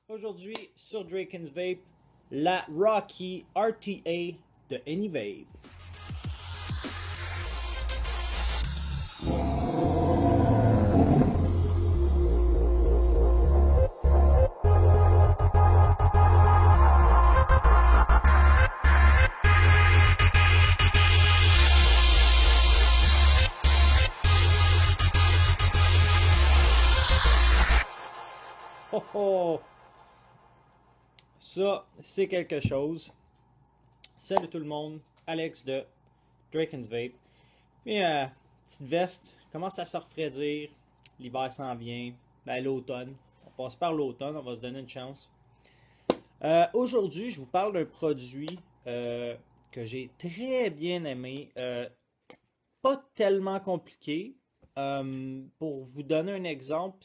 Aujourd'hui, sur Draken's Vape, la Rocky RTA de AnyVape. Oh oh! Ça, c'est quelque chose. Salut tout le monde, Alex de Draken's Vape. Mais petite veste, commence à se refroidir. L'hiver s'en vient. Ben, l'automne. On passe par l'automne, on va se donner une chance. Aujourd'hui, je vous parle d'un produit que j'ai très bien aimé. Pas tellement compliqué. Pour vous donner un exemple,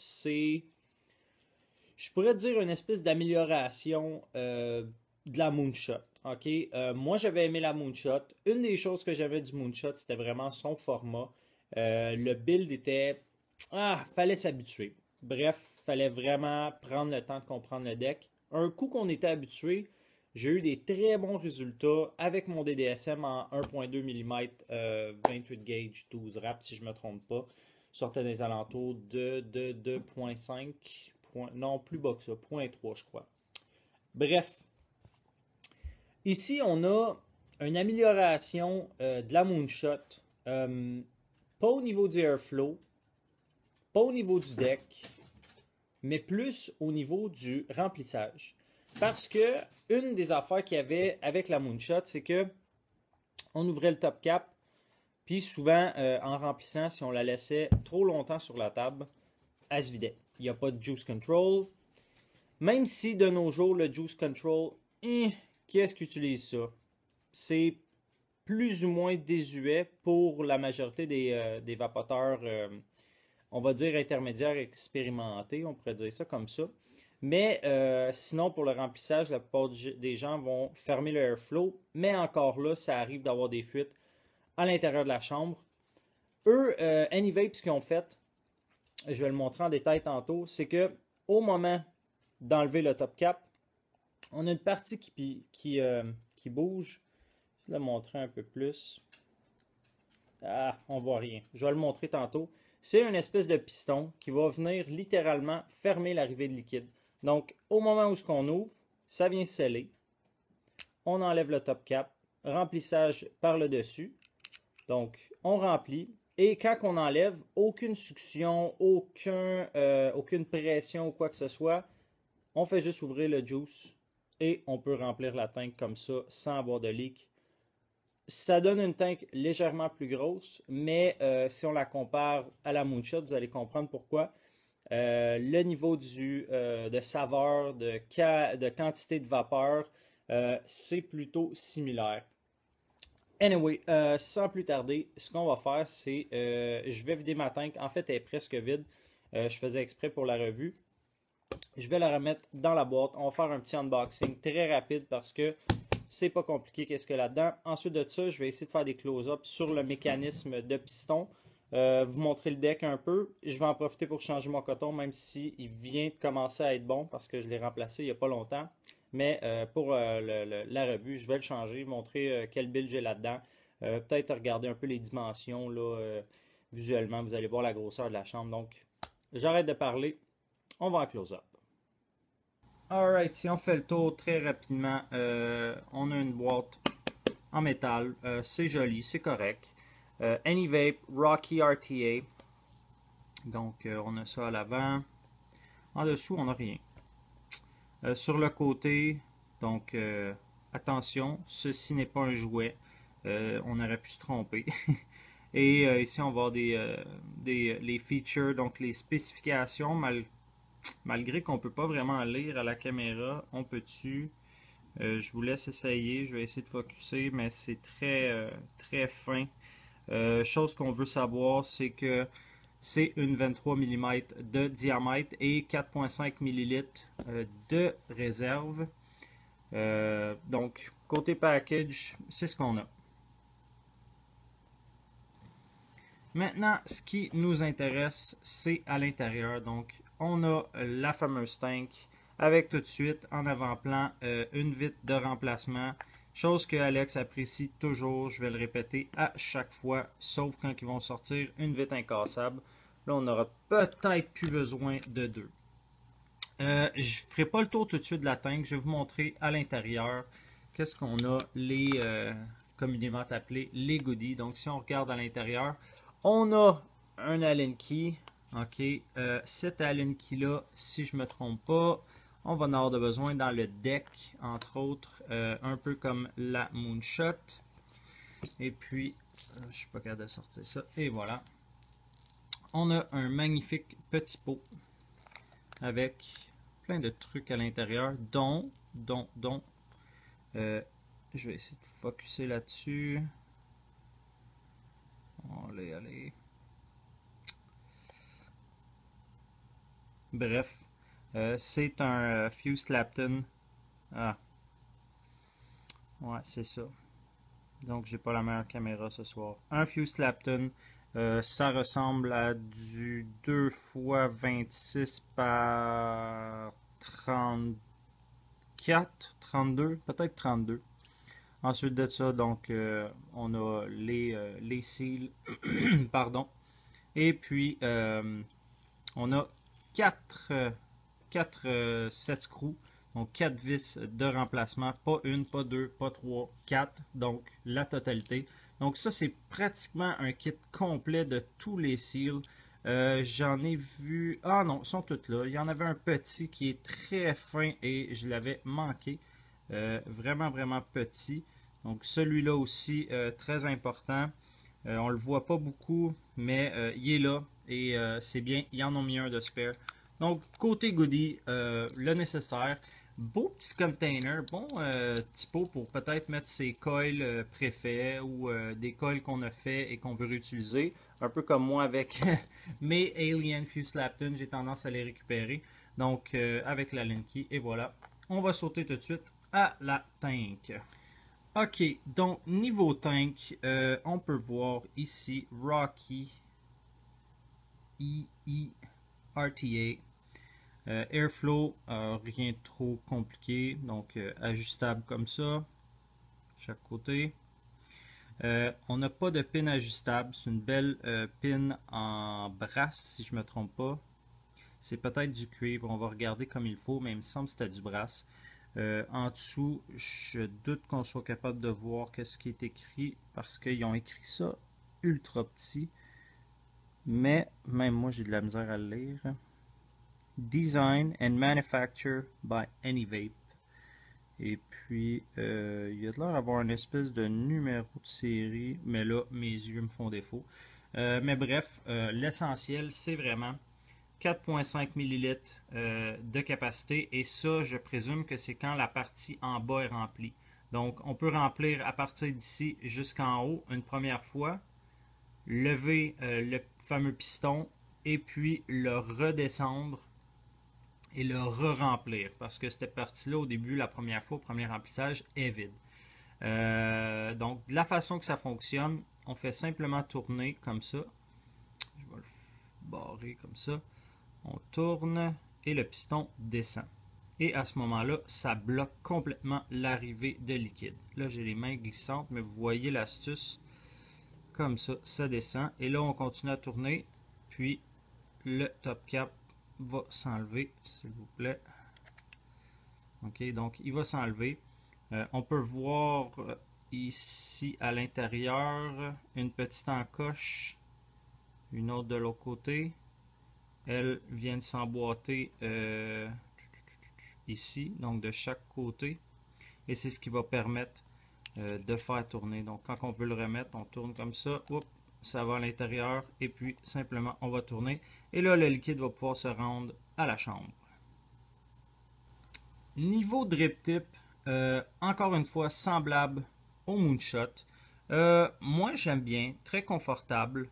je pourrais dire une espèce d'amélioration de la Moonshot. Ok, moi j'avais aimé la Moonshot. Une des choses que j'avais du Moonshot, c'était vraiment son format. Le build était, fallait s'habituer. Bref, fallait vraiment prendre le temps de comprendre le deck. Un coup qu'on était habitué, j'ai eu des très bons résultats avec mon DDSM en 1.2 mm, 28 gauge, 12 wraps si je me trompe pas. Sortait des alentours de 2.5. Non, plus bas que ça, 0.3 je crois. Bref, ici on a une amélioration de la Moonshot, pas au niveau du airflow, pas au niveau du deck, mais plus au niveau du remplissage. Parce que une des affaires qu'il y avait avec la Moonshot, c'est que on ouvrait le top cap, puis souvent en remplissant, si on la laissait trop longtemps sur la table, elle se vidait. Il n'y a pas de juice control. Même si de nos jours, le juice control, qui est-ce qui utilise ça? C'est plus ou moins désuet pour la majorité des vapoteurs, on va dire intermédiaires expérimentés, on pourrait dire ça comme ça. Mais sinon, pour le remplissage, la plupart des gens vont fermer le airflow. Mais encore là, ça arrive d'avoir des fuites à l'intérieur de la chambre. Eux, AnyVape, ce qu'ils ont fait, je vais le montrer en détail tantôt, c'est que au moment d'enlever le top cap, on a une partie qui bouge. Je vais le montrer un peu plus. On voit rien. Je vais le montrer tantôt. C'est une espèce de piston qui va venir littéralement fermer l'arrivée de liquide. Donc, au moment où on ouvre, ça vient sceller. On enlève le top cap. Remplissage par le dessus. Donc, on remplit. Et quand on enlève, aucune succion, aucune pression ou quoi que ce soit, on fait juste ouvrir le juice et on peut remplir la tank comme ça sans avoir de leak. Ça donne une tank légèrement plus grosse, mais si on la compare à la Moonshot, vous allez comprendre pourquoi. Le niveau de saveur, de quantité de vapeur, c'est plutôt similaire. Anyway, sans plus tarder, ce qu'on va faire, c'est je vais vider ma tank. En fait, elle est presque vide. Je faisais exprès pour la revue. Je vais la remettre dans la boîte. On va faire un petit unboxing très rapide parce que c'est pas compliqué qu'est-ce qu'il y a là-dedans. Ensuite de ça, je vais essayer de faire des close-ups sur le mécanisme de piston. Vous montrer le deck un peu. Je vais en profiter pour changer mon coton, même s'il vient de commencer à être bon parce que je l'ai remplacé il n'y a pas longtemps. Mais pour la revue, je vais le changer, montrer quel build j'ai là-dedans. Peut-être regarder un peu les dimensions là, visuellement. Vous allez voir la grosseur de la chambre. Donc, j'arrête de parler. On va en close-up. Alright, si on fait le tour très rapidement, on a une boîte en métal. C'est joli, c'est correct. AnyVape Rocky RTA. Donc, on a ça à l'avant. En dessous, on n'a rien. Sur le côté, donc attention, ceci n'est pas un jouet. On aurait pu se tromper. Et ici, on va voir les features, donc les spécifications, malgré qu'on ne peut pas vraiment lire à la caméra, on peut-tu. Je vous laisse essayer, je vais essayer de focusser, mais c'est très fin. Chose qu'on veut savoir, c'est que c'est une 23 mm de diamètre et 4,5 ml de réserve. Donc, côté package, c'est ce qu'on a. Maintenant, ce qui nous intéresse, c'est à l'intérieur. Donc, on a la fameuse tank avec tout de suite en avant-plan une vitre de remplacement. Chose que Alex apprécie toujours, je vais le répéter à chaque fois, sauf quand ils vont sortir une vitre incassable. Là, on aura peut-être plus besoin de deux. Je ne ferai pas le tour tout de suite de la tank, je vais vous montrer à l'intérieur qu'est-ce qu'on a, les communément appelés les goodies. Donc, si on regarde à l'intérieur, on a un Allen key. OK, cet Allen key-là, si je ne me trompe pas, on va en avoir de besoin dans le deck, entre autres, un peu comme la Moonshot. Et puis, je ne suis pas capable de sortir ça. Et voilà. On a un magnifique petit pot avec plein de trucs à l'intérieur, dont je vais essayer de focusser là-dessus. Allez. Bref, c'est un Fuse Clapton. Ah, ouais, c'est ça. Donc, j'ai pas la meilleure caméra ce soir. Un Fuse Clapton, ça ressemble à du 2 x 26 par 34, 32, peut-être 32. Ensuite de ça, donc, on a les seals, pardon. Et puis, on a 4 set screws, donc 4 vis de remplacement, pas une, pas deux, pas trois, 4, donc la totalité. Donc ça, c'est pratiquement un kit complet de tous les seals. J'en ai vu... Ah non, ils sont tous là. Il y en avait un petit qui est très fin et je l'avais manqué. Vraiment petit. Donc celui-là aussi, très important. On le voit pas beaucoup, mais il est là et c'est bien. Ils en ont mis un de spare. Donc côté goodie, le nécessaire. Beau petit container, bon petit pot pour peut-être mettre ses coils préfaits ou des coils qu'on a fait et qu'on veut réutiliser. Un peu comme moi avec mes Alien Fuse Clapton, j'ai tendance à les récupérer. Donc avec la Linky, et voilà. On va sauter tout de suite à la tank. Ok, donc niveau tank, on peut voir ici Rocky EE RTA. Airflow, rien de trop compliqué, donc ajustable comme ça, chaque côté. On n'a pas de pin ajustable, c'est une belle pin en brasse si je ne me trompe pas. C'est peut-être du cuivre, on va regarder comme il faut, mais il me semble que c'était du brasse. En dessous, je doute qu'on soit capable de voir qu'est-ce qui est écrit parce qu'ils ont écrit ça ultra petit. Mais même moi j'ai de la misère à le lire. Design and manufacture by Anyvape. Et puis, il y a de l'air d'avoir une espèce de numéro de série, mais là, mes yeux me font défaut. Mais bref, l'essentiel, c'est vraiment 4,5 ml de capacité. Et ça, je présume que c'est quand la partie en bas est remplie. Donc, on peut remplir à partir d'ici jusqu'en haut une première fois, lever le fameux piston et puis le redescendre et le re-remplir parce que cette partie-là, au début, la première fois, au premier remplissage, est vide. Donc, de la façon que ça fonctionne, on fait simplement tourner comme ça. Je vais le barrer comme ça. On tourne et le piston descend. Et à ce moment-là, ça bloque complètement l'arrivée de liquide. Là, j'ai les mains glissantes, mais vous voyez l'astuce. Comme ça, ça descend. Et là, on continue à tourner. Puis, le top cap va s'enlever, s'il vous plaît. Ok, donc il va s'enlever. On peut voir ici à l'intérieur une petite encoche, une autre de l'autre côté. Elles viennent s'emboîter ici, donc de chaque côté. Et c'est ce qui va permettre de faire tourner. Donc quand on veut le remettre, on tourne comme ça. Oups, ça va à l'intérieur et puis simplement on va tourner. Et là, le liquide va pouvoir se rendre à la chambre. Niveau drip tip, encore une fois, semblable au Moonshot. Moi, j'aime bien, très confortable.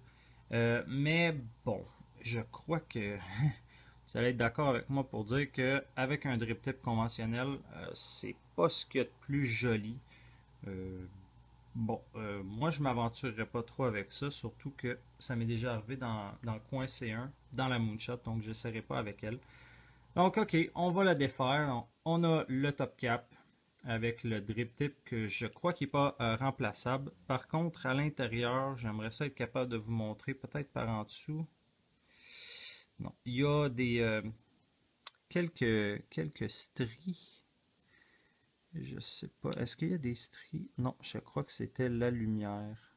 Mais bon, je crois que vous allez être d'accord avec moi pour dire qu'avec un drip tip conventionnel, c'est pas ce qu'il y a de plus joli. Bon, moi je m'aventurerai pas trop avec ça, surtout que ça m'est déjà arrivé dans le coin C1, dans la Moonshot, donc je n'essaierai pas avec elle. Donc, OK, on va la défaire. Donc, on a le top cap avec le drip tip que je crois qu'il n'est pas remplaçable. Par contre, à l'intérieur, j'aimerais ça être capable de vous montrer peut-être par en dessous. Non, il y a des quelques stries. Je sais pas. Est-ce qu'il y a des stries? Non, je crois que c'était la lumière.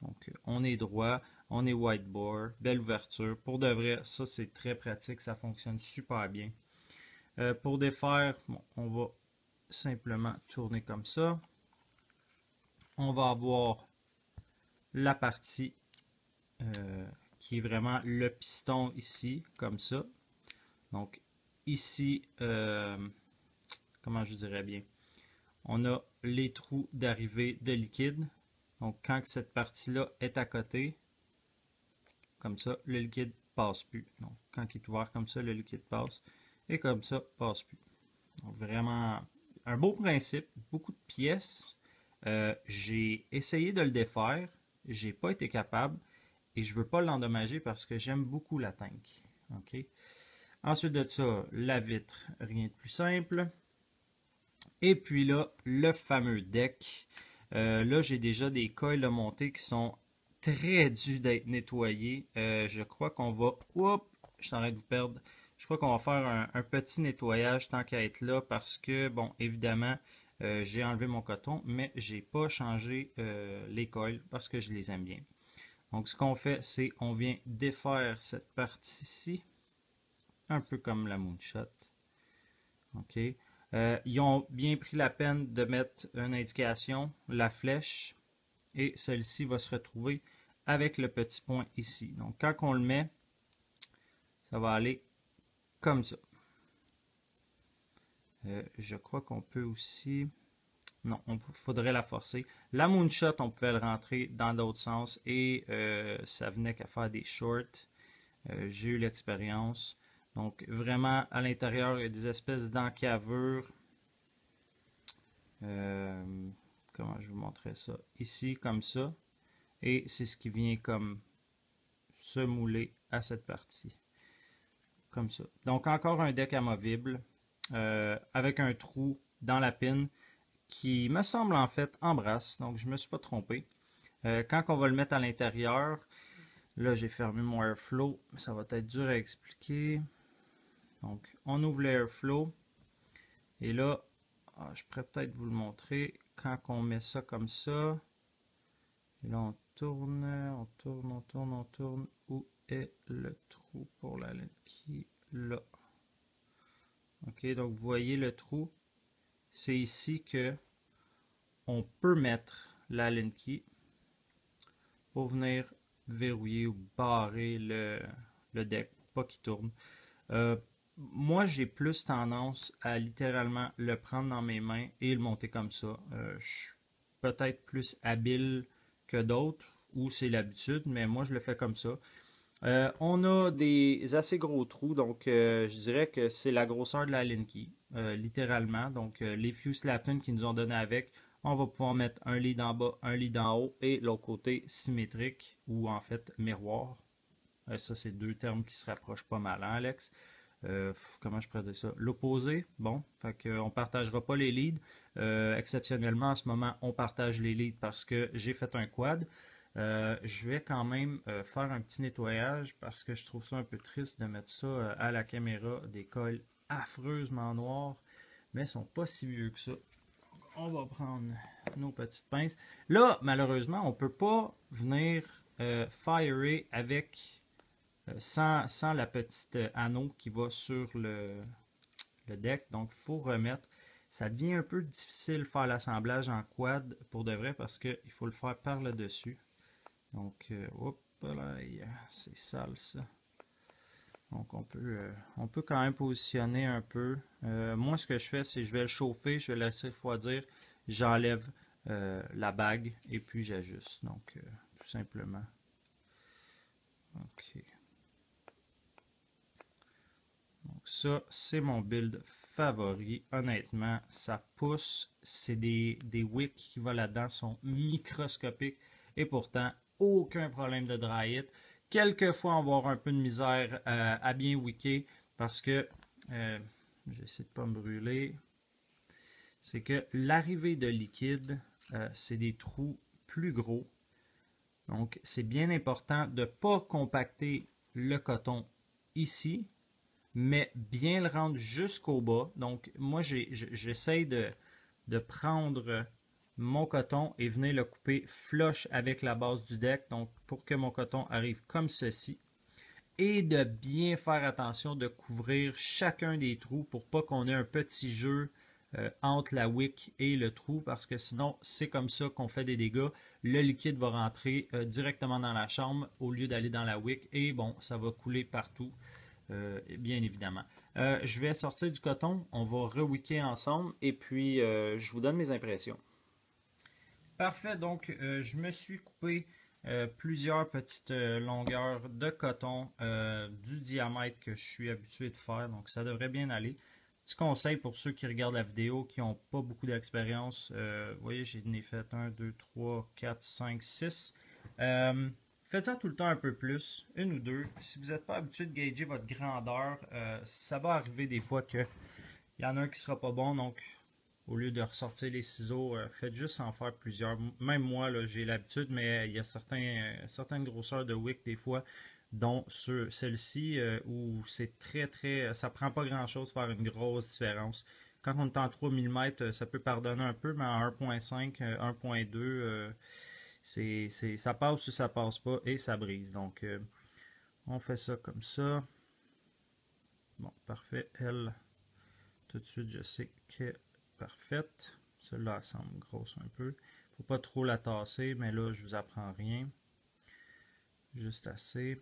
Donc, on est droit, on est whiteboard, belle ouverture. Pour de vrai, ça c'est très pratique, ça fonctionne super bien. Pour défaire, bon, on va simplement tourner comme ça. On va avoir la partie qui est vraiment le piston ici, comme ça. Donc, ici, comment je dirais bien, on a les trous d'arrivée de liquide. Donc, quand cette partie-là est à côté, comme ça, le liquide passe plus. Donc, quand il est ouvert comme ça, le liquide passe. Et comme ça, passe plus. Donc, vraiment, un beau principe, beaucoup de pièces. J'ai essayé de le défaire. J'ai pas été capable. Et je veux pas l'endommager parce que j'aime beaucoup la tank. OK? Ensuite de ça, la vitre, rien de plus simple. Et puis là, le fameux deck. Là, j'ai déjà des coils montés qui sont très dû d'être nettoyé. Je crois qu'on va... Oups, je suis en train de vous perdre. Je crois qu'on va faire un petit nettoyage tant qu'à être là parce que, bon, évidemment, j'ai enlevé mon coton, mais j'ai pas changé les coils parce que je les aime bien. Donc, ce qu'on fait, c'est on vient défaire cette partie-ci, un peu comme la Moonshot. OK. Ils ont bien pris la peine de mettre une indication, la flèche, et celle-ci va se retrouver avec le petit point ici. Donc, quand on le met, ça va aller comme ça. Je crois qu'on peut aussi... Non, il faudrait la forcer. La Moonshot, on pouvait le rentrer dans d'autres sens et ça venait qu'à faire des shorts. J'ai eu l'expérience. Donc, vraiment, à l'intérieur, il y a des espèces d'encavures. Comment je vous montrais ça? Ici, comme ça. Et c'est ce qui vient comme se mouler à cette partie. Comme ça. Donc, encore un deck amovible avec un trou dans la pine qui me semble en fait en brasse. Donc, je ne me suis pas trompé. Quand on va le mettre à l'intérieur, là, j'ai fermé mon airflow. Ça va être dur à expliquer. Donc, on ouvre l'airflow. Et là, je pourrais peut-être vous le montrer. Quand on met ça comme ça, et là, on tourne, on tourne, on tourne, on tourne. Où est le trou pour la Allen key? Là. OK, donc vous voyez le trou. C'est ici que on peut mettre la Allen key pour venir verrouiller ou barrer le deck pour pas qu'il tourne. Moi, j'ai plus tendance à littéralement le prendre dans mes mains et le monter comme ça. Je suis peut-être plus habile que d'autres, ou c'est l'habitude, mais moi, je le fais comme ça. On a des assez gros trous, donc je dirais que c'est la grosseur de la Linky, littéralement. Donc, les fuse lapins qu'ils nous ont donné avec, on va pouvoir mettre un lead en bas, un lead en haut, et l'autre côté symétrique, ou en fait miroir. Ça, c'est deux termes qui se rapprochent pas mal, hein, Alex? Comment je pourrais dire ça? L'opposé, bon, fait qu'on ne partagera pas les leads. Exceptionnellement, en ce moment, on partage les leads parce que j'ai fait un quad. Je vais quand même faire un petit nettoyage parce que je trouve ça un peu triste de mettre ça à la caméra, des coils affreusement noirs, mais ils sont pas si vieux que ça. On va prendre nos petites pinces. Là, malheureusement, on ne peut pas venir firer avec sans la petite anneau qui va sur le deck. Donc, il faut remettre. Ça devient un peu difficile de faire l'assemblage en quad pour de vrai parce qu'il faut le faire par le dessus. Donc, hop là, c'est sale ça. Donc, on peut quand même positionner un peu. Moi, ce que je fais, c'est que je vais le chauffer, je vais le laisser refroidir, j'enlève la bague et puis j'ajuste. Donc, tout simplement. OK. Donc, ça, c'est mon build favori. Honnêtement, ça pousse. C'est des wicks qui vont là-dedans, sont microscopiques et pourtant, aucun problème de dry it. Quelquefois, on va avoir un peu de misère à bien wicker parce que, j'essaie de ne pas me brûler, c'est que l'arrivée de liquide, c'est des trous plus gros. Donc, c'est bien important de ne pas compacter le coton ici, mais bien le rendre jusqu'au bas. Donc, moi, j'essaie de prendre mon coton et venir le couper flush avec la base du deck, donc pour que mon coton arrive comme ceci. Et de bien faire attention de couvrir chacun des trous pour pas qu'on ait un petit jeu entre la wick et le trou, parce que sinon, c'est comme ça qu'on fait des dégâts. Le liquide va rentrer directement dans la chambre au lieu d'aller dans la wick, et bon, ça va couler partout, bien évidemment. Je vais sortir du coton, on va rewicker ensemble, et puis je vous donne mes impressions. Parfait, donc je me suis coupé plusieurs petites longueurs de coton du diamètre que je suis habitué de faire, donc ça devrait bien aller. Petit conseil pour ceux qui regardent la vidéo, qui n'ont pas beaucoup d'expérience, vous voyez, j'en ai fait 1, 2, 3, 4, 5, 6. Faites ça tout le temps un peu plus, une ou deux. Si vous n'êtes pas habitué de gager votre grandeur, ça va arriver des fois qu'il y en a un qui ne sera pas bon, donc au lieu de ressortir les ciseaux, faites juste en faire plusieurs. Même moi, j'ai l'habitude, mais il y a certaines grosseurs de wick des fois, dont celle-ci, où c'est très, ça prend pas grand-chose de faire une grosse différence. Quand on est en 3 mm, ça peut pardonner un peu, mais en 1.5, 1.2, ça passe ou ça passe pas, et ça brise. Donc, on fait ça comme ça. Bon, parfait. Elle, tout de suite, je sais que parfaite. Celle-là semble grosse un peu. Faut pas trop la tasser, mais là, je vous apprends rien. Juste assez.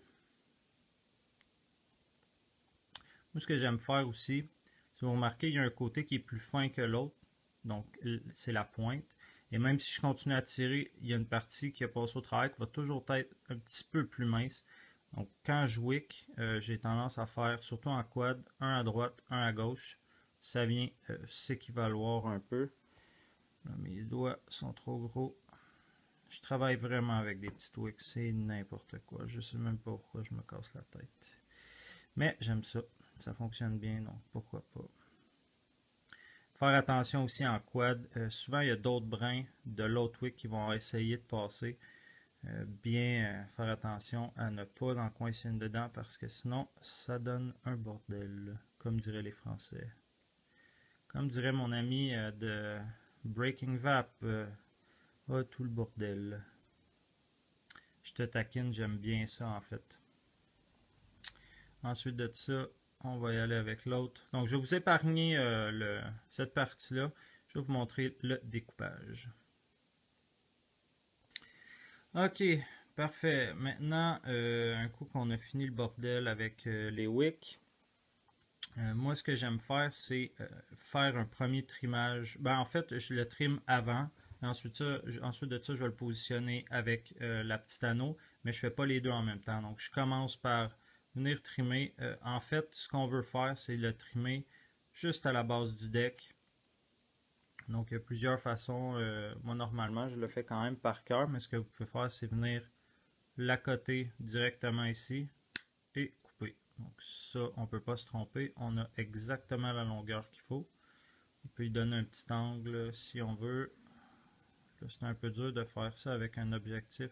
Moi, ce que j'aime faire aussi, si vous remarquez, il y a un côté qui est plus fin que l'autre. Donc, c'est la pointe. Et même si je continue à tirer, il y a une partie qui a passé au travers qui va toujours être un petit peu plus mince. Donc, quand je wick, j'ai tendance à faire, surtout en quad, un à droite, un à gauche. Ça vient s'équivaloir un peu. Là, mes doigts sont trop gros. Je travaille vraiment avec des petits wicks, c'est n'importe quoi. Je sais même pas pourquoi je me casse la tête. Mais j'aime ça. Ça fonctionne bien, donc pourquoi pas. Faire attention aussi en quad. Souvent, il y a d'autres brins de l'autre wick qui vont essayer de passer. Bien faire attention à ne pas en coincer une dedans parce que sinon, ça donne un bordel, comme diraient les Français. Comme dirait mon ami de Breaking Vap, tout le bordel. Je te taquine, j'aime bien ça en fait. Ensuite de ça, on va y aller avec l'autre. Donc, je vais vous épargner cette partie-là. Je vais vous montrer le découpage. Ok, parfait. Maintenant, un coup qu'on a fini le bordel avec les wicks, moi, ce que j'aime faire, c'est faire un premier trimage. Ben, en fait, je le trime avant. Ensuite de ça, je vais le positionner avec la petite anneau, mais je ne fais pas les deux en même temps. Donc, je commence par venir trimer. En fait, ce qu'on veut faire, c'est le trimer juste à la base du deck. Donc, il y a plusieurs façons. Moi, normalement, je le fais quand même par cœur, mais ce que vous pouvez faire, c'est venir l'accoter directement ici et couper. Donc ça, on ne peut pas se tromper. On a exactement la longueur qu'il faut. On peut lui donner un petit angle si on veut. C'est un peu dur de faire ça avec un objectif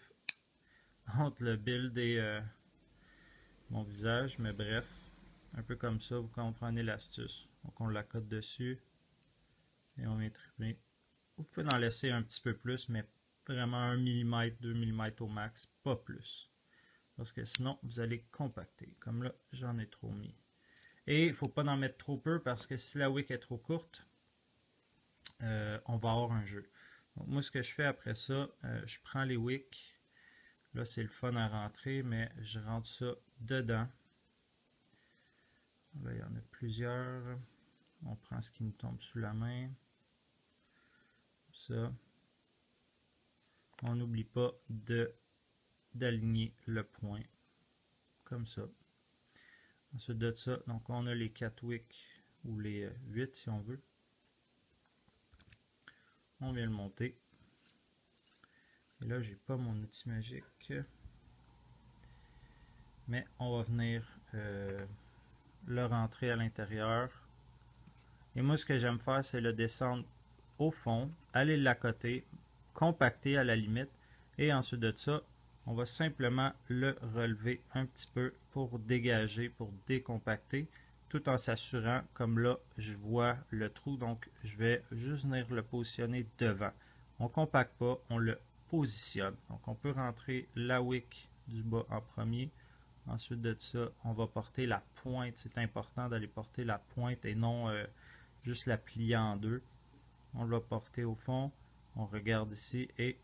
entre le build et mon visage, mais bref, un peu comme ça, vous comprenez l'astuce. Donc on l'accote dessus et on vient trimer. Vous pouvez en laisser un petit peu plus, mais vraiment 1 mm, 2 mm au max, pas plus. Parce que sinon, vous allez compacter. Comme là, j'en ai trop mis. Et il ne faut pas en mettre trop peu parce que si la wick est trop courte, on va avoir un jeu. Donc moi, ce que je fais après ça, je prends les wicks. Là, c'est le fun à rentrer, mais je rentre ça dedans. Là, il y en a plusieurs. On prend ce qui nous tombe sous la main. Ça. On n'oublie pas d'aligner le point. Comme ça. Ensuite de ça, donc on a les 4 wicks, ou les 8 si on veut. On vient le monter. Et là, j'ai pas mon outil magique. Mais on va venir le rentrer à l'intérieur. Et moi, ce que j'aime faire, c'est le descendre au fond, aller l'accoter, compacter à la limite. Et ensuite de ça, on va simplement le relever un petit peu pour dégager, pour décompacter, tout en s'assurant, comme là, je vois le trou, donc je vais juste venir le positionner devant. On ne compacte pas, on le positionne. Donc on peut rentrer la wick du bas en premier. Ensuite de ça, on va porter la pointe. C'est important d'aller porter la pointe et non juste la plier en deux. On va porter au fond. On regarde ici et,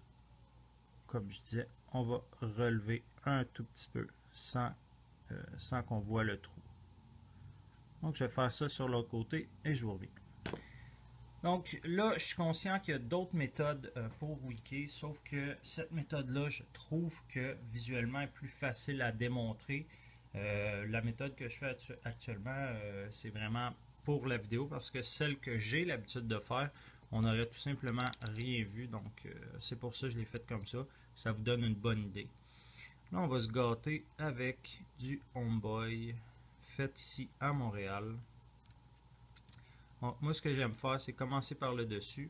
comme je disais, on va relever un tout petit peu sans qu'on voit le trou. Donc, je vais faire ça sur l'autre côté et je vous reviens. Donc là, je suis conscient qu'il y a d'autres méthodes pour wicker, sauf que cette méthode-là, je trouve que visuellement est plus facile à démontrer. La méthode que je fais actuellement, c'est vraiment pour la vidéo, parce que celle que j'ai l'habitude de faire, on n'aurait tout simplement rien vu. Donc c'est pour ça que je l'ai faite comme ça. Ça vous donne une bonne idée. Là, on va se gâter avec du Homeboy fait ici à Montréal. Bon, moi, ce que j'aime faire, c'est commencer par le dessus.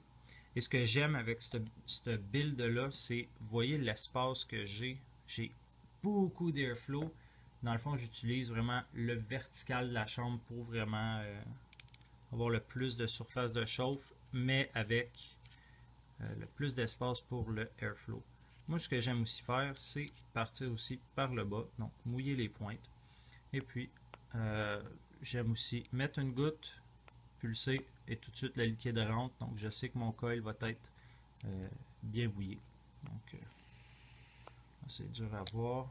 Et ce que j'aime avec cette build-là, c'est, vous voyez l'espace que j'ai. J'ai beaucoup d'airflow. Dans le fond, j'utilise vraiment le vertical de la chambre pour vraiment avoir le plus de surface de chauffe, mais avec le plus d'espace pour le airflow. Moi, ce que j'aime aussi faire, c'est partir aussi par le bas, donc mouiller les pointes. Et puis, j'aime aussi mettre une goutte, pulser et tout de suite le liquide rentre. Donc, je sais que mon coil va être bien bouillé. Donc, c'est dur à voir.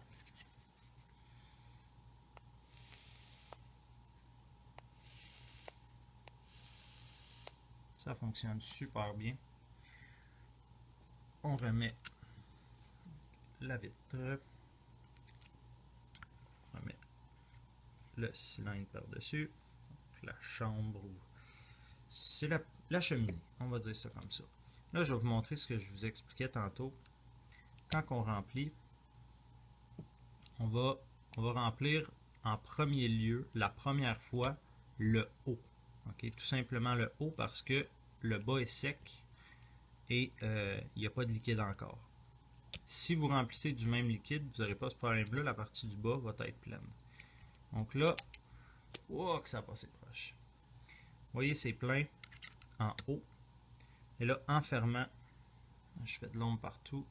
Ça fonctionne super bien. On remet la vitre. On remet le cylindre par-dessus. La chambre, c'est la cheminée. On va dire ça comme ça. Là, je vais vous montrer ce que je vous expliquais tantôt. Quand on remplit, on va remplir en premier lieu, la première fois, le haut. Okay? Tout simplement le haut parce que le bas est sec et il n'y a pas de liquide encore. Si vous remplissez du même liquide, vous n'aurez pas ce problème-là. La partie du bas va être pleine. Donc là, oh, que ça a passé proche. Vous voyez, c'est plein en haut. Et là, en fermant, je fais de l'ombre partout.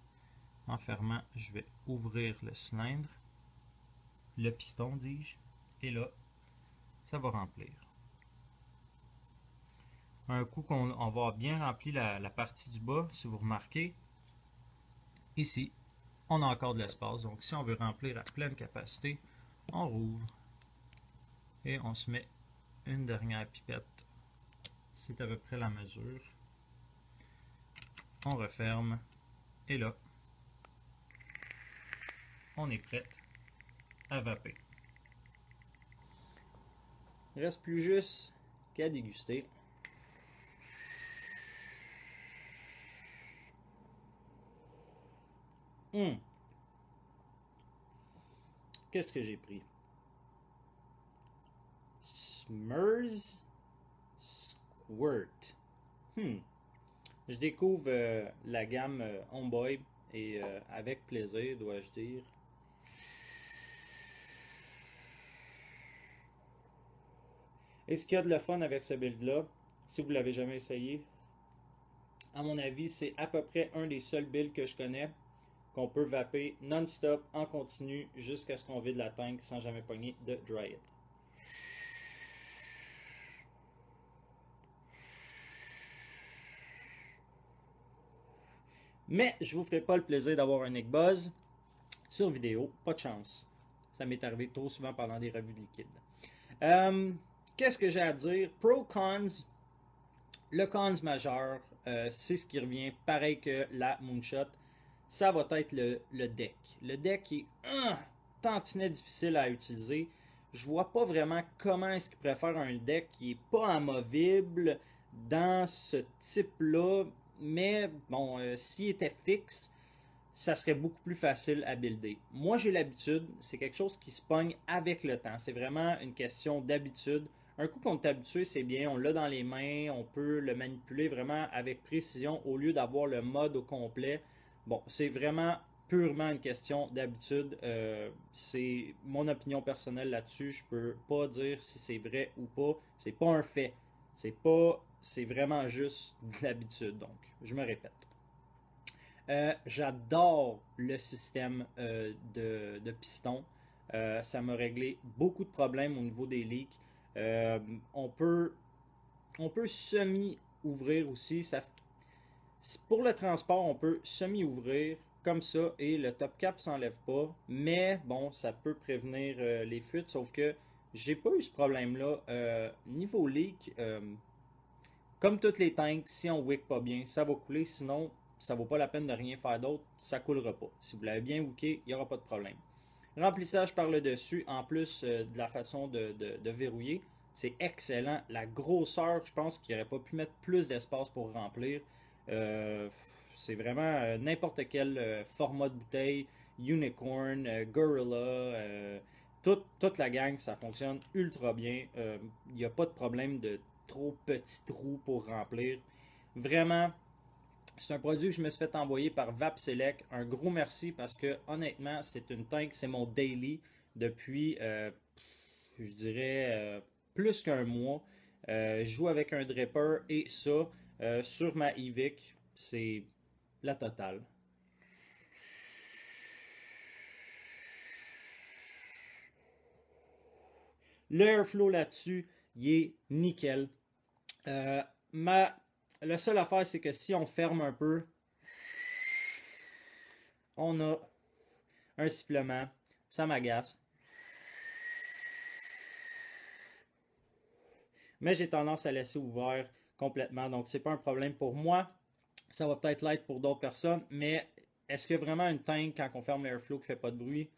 En fermant, je vais ouvrir le cylindre, le piston, dis-je, et là, ça va remplir. Un coup qu'on va avoir bien rempli la partie du bas, si vous remarquez, ici, on a encore de l'espace. Donc, si on veut remplir à pleine capacité, on rouvre et on se met une dernière pipette. C'est à peu près la mesure. On referme et là, on est prêt à vaper. Il ne reste plus juste qu'à déguster. Qu'est-ce que j'ai pris? Smurz Squirt. Je découvre la gamme Homeboy et avec plaisir, dois-je dire. Et ce qu'il y a de le fun avec ce build-là, si vous ne l'avez jamais essayé, à mon avis, c'est à peu près un des seuls builds que je connais qu'on peut vaper non-stop, en continu, jusqu'à ce qu'on vide la tank sans jamais pogner de dry it. Mais je vous ferai pas le plaisir d'avoir un Nick Buzz sur vidéo, pas de chance. Ça m'est arrivé trop souvent pendant des revues de liquide. Qu'est-ce que j'ai à dire? Pro cons, le cons majeur, c'est ce qui revient, pareil que la Moonshot, ça va être le deck. Le deck est tantinet difficile à utiliser. Je vois pas vraiment comment est-ce qu'il pourrait faire un deck qui est pas amovible dans ce type-là, mais bon, s'il était fixe, ça serait beaucoup plus facile à builder. Moi, j'ai l'habitude, c'est quelque chose qui se pogne avec le temps. C'est vraiment une question d'habitude. Un coup qu'on est habitué, c'est bien, on l'a dans les mains, on peut le manipuler vraiment avec précision au lieu d'avoir le mode au complet. Bon, c'est vraiment purement une question d'habitude. C'est mon opinion personnelle là-dessus. Je peux pas dire si c'est vrai ou pas. C'est pas un fait. C'est vraiment juste de l'habitude. Donc, je me répète. J'adore le système de piston. Ça m'a réglé beaucoup de problèmes au niveau des leaks. Euh, on peut, on peut semi-ouvrir aussi. Pour le transport, on peut semi-ouvrir comme ça et le top cap s'enlève pas. Mais bon, ça peut prévenir les fuites. Sauf que j'ai pas eu ce problème-là. Niveau leak, comme toutes les tanks, si on wick pas bien, ça va couler. Sinon, ça vaut pas la peine de rien faire d'autre, ça coulera pas. Si vous l'avez bien wooké, il n'y aura pas de problème. Remplissage par le dessus, en plus de la façon de verrouiller, c'est excellent. La grosseur, je pense qu'il n'aurait pas pu mettre plus d'espace pour remplir. Euh, c'est vraiment n'importe quel format de bouteille, Unicorn, Gorilla, toute la gang, ça fonctionne ultra bien. Il n'y a pas de problème de trop petits trous pour remplir. Vraiment, c'est un produit que je me suis fait envoyer par VapSelect. Un gros merci parce que honnêtement, c'est une tank, c'est mon daily depuis, je dirais, plus qu'un mois. Je joue avec un dripper et ça, sur ma Evic, c'est la totale. L'airflow là-dessus, il est nickel. Euh, ma, la seule affaire, c'est que si on ferme un peu, on a un sifflement, ça m'agace. Mais j'ai tendance à laisser ouvert complètement, donc c'est pas un problème pour moi. Ça va peut-être l'être pour d'autres personnes, mais est-ce que vraiment une tank, quand on ferme l'airflow, qui fait pas de bruit,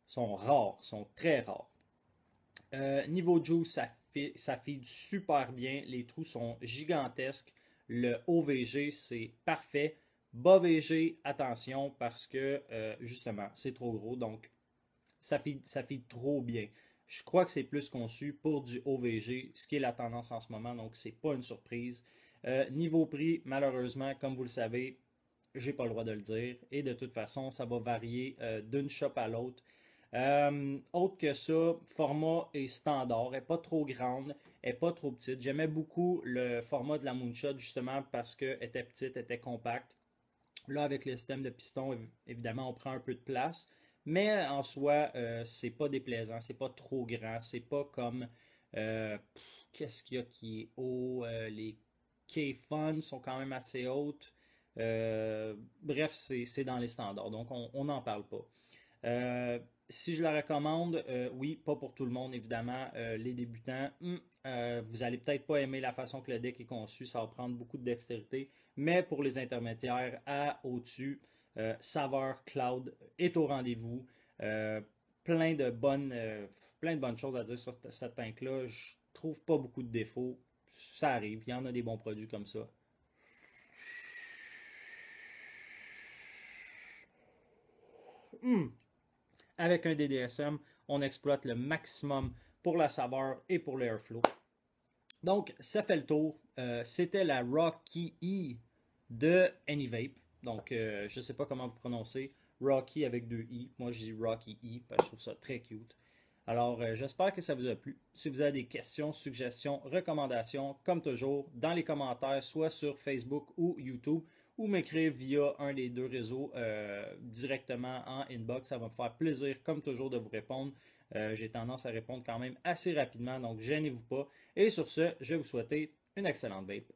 sont rares, sont très rares. Niveau juice, ça feed super bien. Les trous sont gigantesques. Le OVG, c'est parfait. Bas VG, attention, parce que justement, c'est trop gros. Donc, ça feed trop bien. Je crois que c'est plus conçu pour du OVG, ce qui est la tendance en ce moment. Donc, c'est pas une surprise. Niveau prix, malheureusement, comme vous le savez, j'ai pas le droit de le dire. Et de toute façon, ça va varier d'une shop à l'autre. Autre que ça, format est standard, elle n'est pas trop grande, elle n'est pas trop petite. J'aimais beaucoup le format de la Moonshot justement parce qu'elle était petite, elle était compacte. Là, avec le système de piston, évidemment, on prend un peu de place. Mais en soi, c'est pas déplaisant, c'est pas trop grand, c'est pas comme qu'est-ce qu'il y a qui est haut, les K-Fun sont quand même assez hautes. Bref, c'est dans les standards, donc on n'en parle pas. Si je la recommande, oui, pas pour tout le monde, évidemment. Les débutants, vous allez peut-être pas aimer la façon que le deck est conçu, ça va prendre beaucoup de dextérité, mais pour les intermédiaires à au-dessus, Saveur Cloud est au rendez-vous. Euh, plein de bonnes choses à dire sur cette tank-là. Je trouve pas beaucoup de défauts. Ça arrive, il y en a des bons produits comme ça. Avec un DDSM, on exploite le maximum pour la saveur et pour l'airflow. Donc, ça fait le tour. C'était la Rocky E de AnyVape. Donc, je ne sais pas comment vous prononcez. Rocky avec deux I. Moi, je dis Rocky E parce que je trouve ça très cute. Alors, j'espère que ça vous a plu. Si vous avez des questions, suggestions, recommandations, comme toujours, dans les commentaires, soit sur Facebook ou YouTube, ou m'écrire via un des deux réseaux directement en inbox. Ça va me faire plaisir, comme toujours, de vous répondre. J'ai tendance à répondre quand même assez rapidement, donc gênez-vous pas. Et sur ce, je vais vous souhaiter une excellente vape.